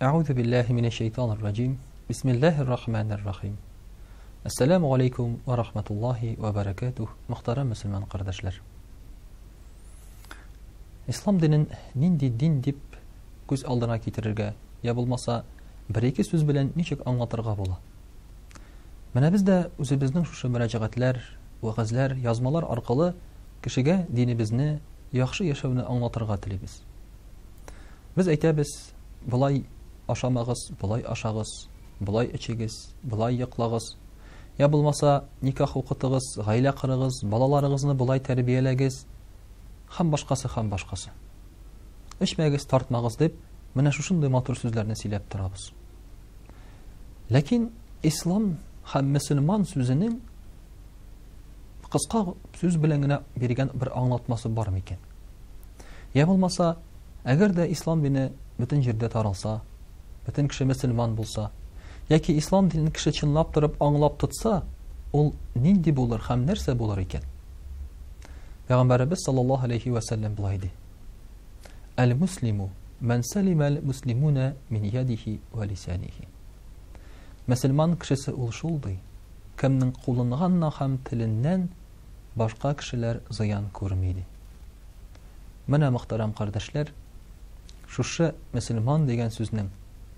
أعوذ بالله من الشيطان الرجيم بسم الله الرحمن الرحيم Assalamu alaikum wa rahmatullahi wa barakatuh. Muhtaram Müslüman kardeşler. İslam dinin nindi din dip göz aldına kitirirge, ya bulmasa bir-iki söz bilen niçik anlatırga bola. Mene biz de özümüzün şu müracaatler, va'azlar, yazmalar arkalı kişiге dinimizni, yaxşı yaşamını anlatırga tileybiz. Biz aytamiz, bulay aşamağız, bulay aşağız, bulay içigiz, bulay yıklağız. Ya bulmasa nikah okutығыз, ғайла qırığız, balalarınızı bulay tərbiyələgiz, ham başqası. İçməgiz, tartmağız deyip, mənə şuşunday matur sözlərini silep durabız. Lakin İslam ham Müslüman sözünün qısqa söz bilengine bergen bir anlatması var mı? Ya bulmasa, əgər də İslam dini bütün жерде taralsa, bütün kişi Müslüman bulsa, Яки İslam dilini kişi çınlap durıp anlap tutsa, ol nindi bulur, hem nerse bulur iken. Peygamberimiz sallallahu aleyhi ve sellem bulaydı. El-Muslimu men selimel muslimune min yadihi ve lisanihi. Müslüman kişisi oluşuldu. Kimnin kulunganna hem tilinden başka kişiler ziyan görmeydi. Mena muhtaram kardeşler, şuşu Müslüman degen sözünün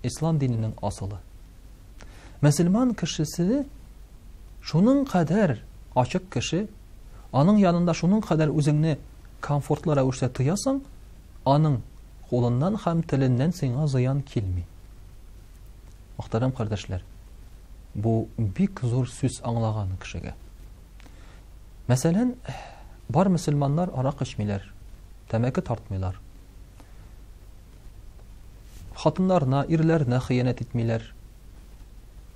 İslam dininin asılı. Müslüman kişisi şunun kadar açık kişi, onun yanında şunun kadar özünü konfortlu ravuşta tuyasan, onun kolundan hem tilinden sana ziyan kelmi. Muhtaram kardeşler, bu büyük zor söz anlagan kişiye. Mesela bar Müslümanlar arak içmiler, temeki tartmıyorlar. Hatınlarına, irlerine hıyanet etmiler.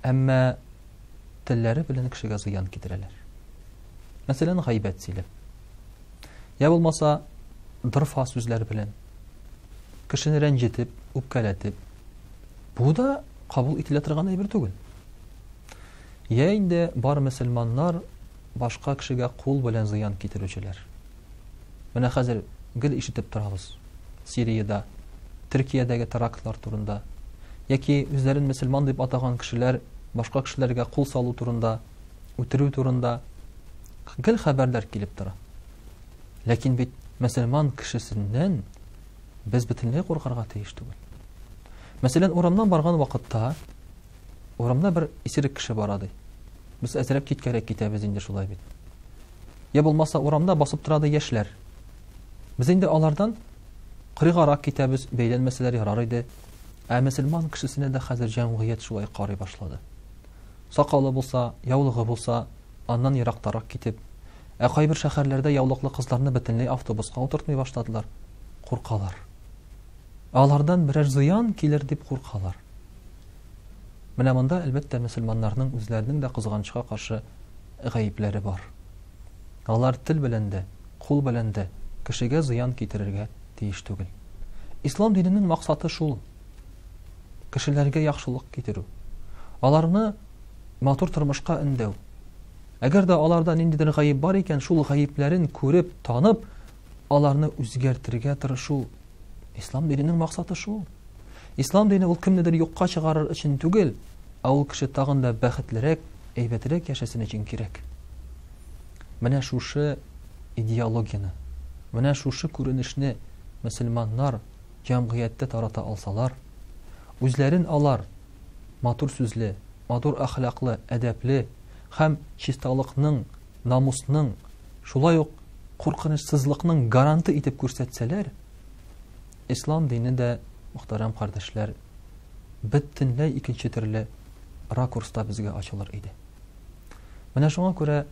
Ama tilleri bilen kişiye ziyan kitireler. Mesela gaybet silip. Ya olmasa dırfa sözler bilen kişini rencitip, upkaletip. Bu da kabul etiletirgana bir tugul. Ya indi bar Müslümanlar başka kişiye kul bilen ziyan kitirücüler. Bana hazır gül işitip turabız. Suriye'de, Türkiye'deki teraktlar turunda. Яки үзләрен Müslüman дип атаган кешеләр башка кешеләргә кул салу турында, үтерү турында гел хәбәрләр килеп тора. Ләкин бит Müslüman кешесеннән без бөтенләй куркырга тиеш түгел. Мәсәлән, урамнан барган вакытта урамда бер исерек кеше бара ди. Без әзрәп киткәрәк китәбез инде шулай бит. Я булмаса урамда басып тора ди яшьләр. Без инде алардан кырыгарак китәбез, бәйләнмәсәләр ярар иде. Müslüman kişisine de hazır cemiyet şulay qari başladı. Sakalı bulsa, yavlığı bulsa, ondan yıraqtarak gitip, kayber şəhərlərdə yavlıqlı kızlarını bütünlüy avtobusqa oturtmay başladılar. Qorqalar. Alardan birer ziyan gelir dip qorqalar. Menə bunda elbette Müslümanların özlərinin de kızğançığa qarşı gayipləri var. Onlar til bilende, kul bilende, kişiге ziyan getirirge deyiş tugul. İslam dininin maksatı şul. Kişilerge yaxşılık getirу. Alarını matur turmuşqa ündəu. Əgər də alarda nindidir gayib var ikən, şul gayiblərin körüb, tanıb, alarını üzgərtirgə tırıшу. İslam dininin maksatı şul. İslam dini ol kimnidir yoqqa çıgarır için tügül, ol kişi tağında bəxitlərək, eybətirək yaşasın için kirek. Mənə şuşu ideologiyini, mənə şuşu көрünüşünü Müslümanlar cəmiyyətdə tarata alsalar, Үзләрен алар матур сүзле, матур әхлаклы, әдәпле һәм чисталыкның, намусның, шулай ук куркынычсызлыкның гаранты итеп күрсәтсәләр, İslam dini дә, мөхтәрәм кардәшләр, бөтенләй икенче төрле ракурста безгә ачылыр иде. Менә шуңа күрә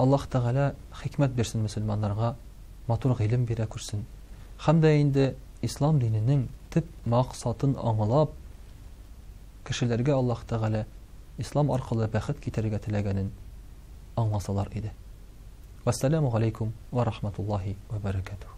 Аллаһ Тәгалә хикмәт бирсен мөселманнарга, матур гыйлем бирә күрсен. Һәм дә инде İslam dininin тип максатын аңлап, kişilerge Allah Teala İslam arkalı bəxit getirge tiləgənin anlasalar idi. Vəssalamu aleykum və rahmetullahi və berekatuhu.